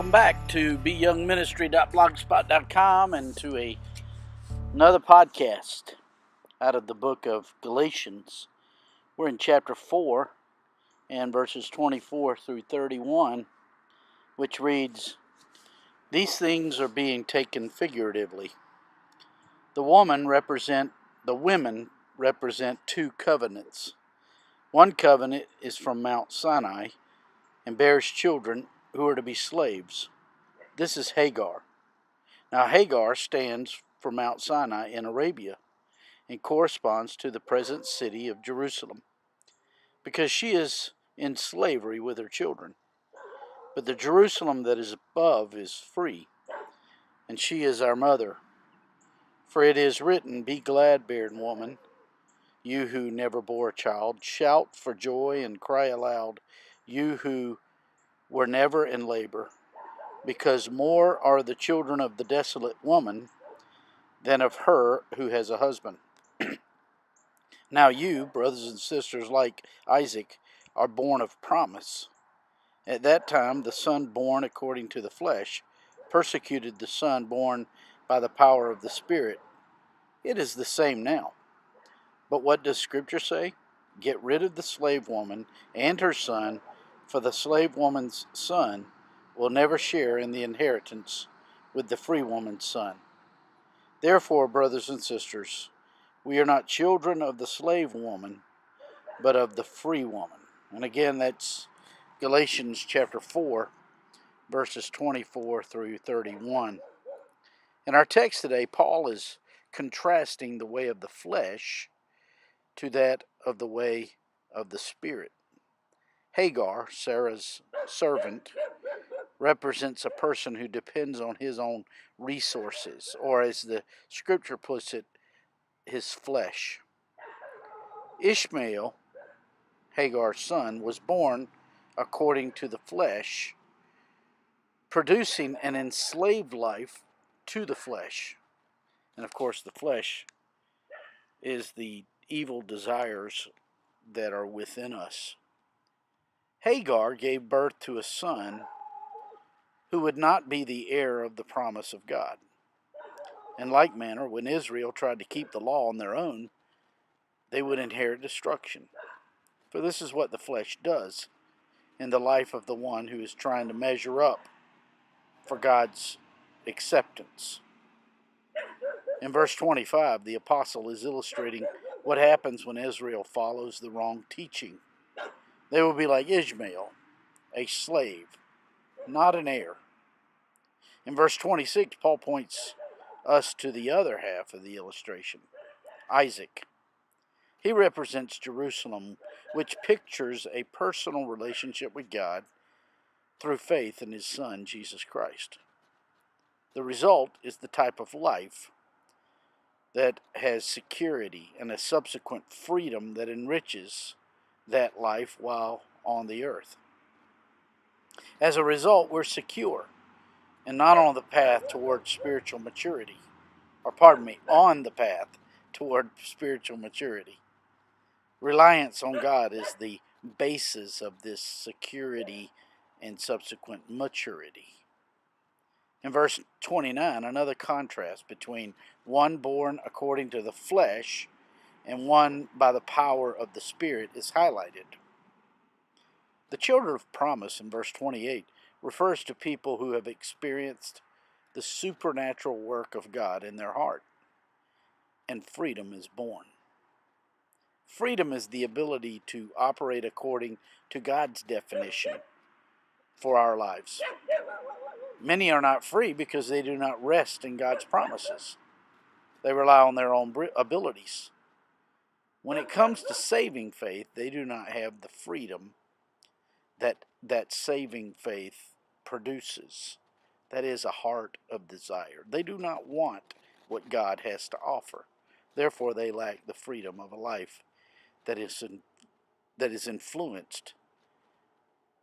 Welcome back to beyoungministry.blogspot.com and to another podcast out of the book of Galatians. We're in chapter 4 and verses 24 through 31, which reads, "These things are being taken figuratively. The women represent two covenants. One covenant is from Mount Sinai and bears children who are to be slaves. This is Hagar. Now Hagar stands for Mount Sinai in Arabia and corresponds to the present city of Jerusalem, because she is in slavery with her children. But the Jerusalem that is above is free, and she is our mother. For it is written, 'Be glad, barren woman, you who never bore a child. Shout for joy and cry aloud, you who were never in labor. Because more are the children of the desolate woman than of her who has a husband.' Now you, brothers and sisters, like Isaac, are born of promise. At that time the son born according to the flesh persecuted the son born by the power of the Spirit. It is the same now. But what does Scripture say? Get rid of the slave woman and her son, for the slave woman's son will never share in the inheritance with the free woman's son. Therefore, brothers and sisters, we are not children of the slave woman, but of the free woman." And again, that's Galatians chapter 4, verses 24 through 31. In our text today, Paul is contrasting the way of the flesh to that of the way of the Spirit. Hagar, Sarah's servant, represents a person who depends on his own resources, or as the Scripture puts it, his flesh. Ishmael, Hagar's son, was born according to the flesh, producing an enslaved life to the flesh. And of course, the flesh is the evil desires that are within us. Hagar gave birth to a son who would not be the heir of the promise of God. In like manner, when Israel tried to keep the law on their own, they would inherit destruction. For this is what the flesh does in the life of the one who is trying to measure up for God's acceptance. In verse 25, the apostle is illustrating what happens when Israel follows the wrong teaching. They will be like Ishmael, a slave, not an heir. In verse 26, Paul points us to the other half of the illustration, Isaac. He represents Jerusalem, which pictures a personal relationship with God through faith in his Son, Jesus Christ. The result is the type of life that has security and a subsequent freedom that enriches that life while on the earth. As a result, we're secure and not on the path toward spiritual maturity, on the path toward spiritual maturity. Reliance on God is the basis of this security and subsequent maturity. In verse 29, another contrast between one born according to the flesh and one by the power of the Spirit is highlighted. The children of promise in verse 28 refers to people who have experienced the supernatural work of God in their heart, and freedom is born. Freedom is the ability to operate according to God's definition for our lives. Many are not free because they do not rest in God's promises. They rely on their own abilities. When it comes to saving faith, they do not have the freedom that saving faith produces. That is a heart of desire. They do not want what God has to offer. Therefore, they lack the freedom of a life that is influenced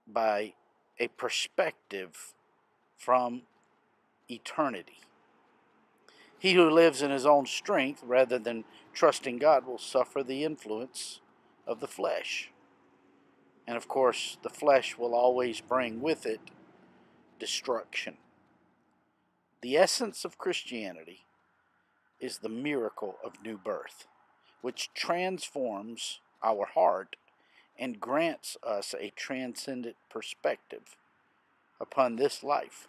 by a perspective from eternity. He who lives in his own strength rather than trusting God will suffer the influence of the flesh. And of course, the flesh will always bring with it destruction. The essence of Christianity is the miracle of new birth, which transforms our heart and grants us a transcendent perspective upon this life,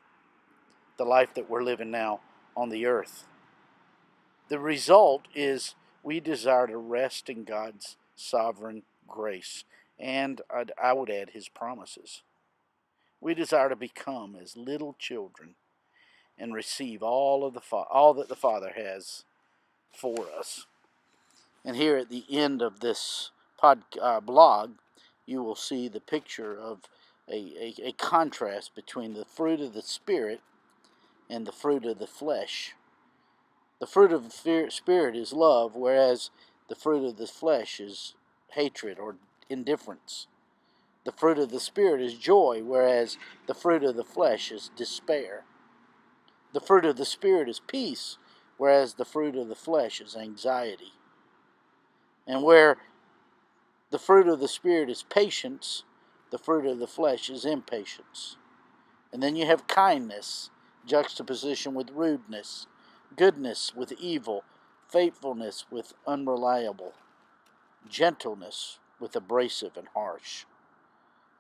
the life that we're living now on the earth. The result is we desire to rest in God's sovereign grace, and I would add His promises. We desire to become as little children and receive all that the Father has for us. And here at the end of this blog, you will see the picture of a contrast between the fruit of the Spirit and the fruit of the flesh. The fruit of the Spirit is love, whereas the fruit of the flesh is hatred or indifference. The fruit of the Spirit is joy, whereas the fruit of the flesh is despair. The fruit of the Spirit is peace, whereas the fruit of the flesh is anxiety. And where the fruit of the Spirit is patience, the fruit of the flesh is impatience. And then you have kindness, juxtaposition with rudeness, goodness with evil, faithfulness with unreliable, gentleness with abrasive and harsh,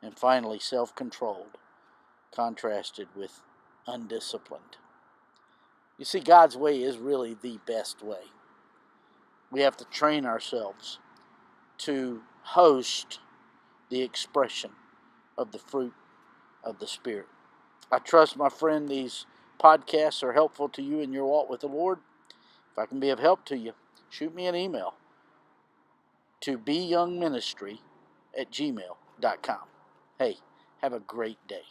and finally self-controlled, contrasted with undisciplined. You see, God's way is really the best way. We have to train ourselves to host the expression of the fruit of the Spirit. I trust, my friend, these podcasts are helpful to you in your walk with the Lord. If I can be of help to you, shoot me an email to beyoungministry@gmail.com. Hey, have a great day.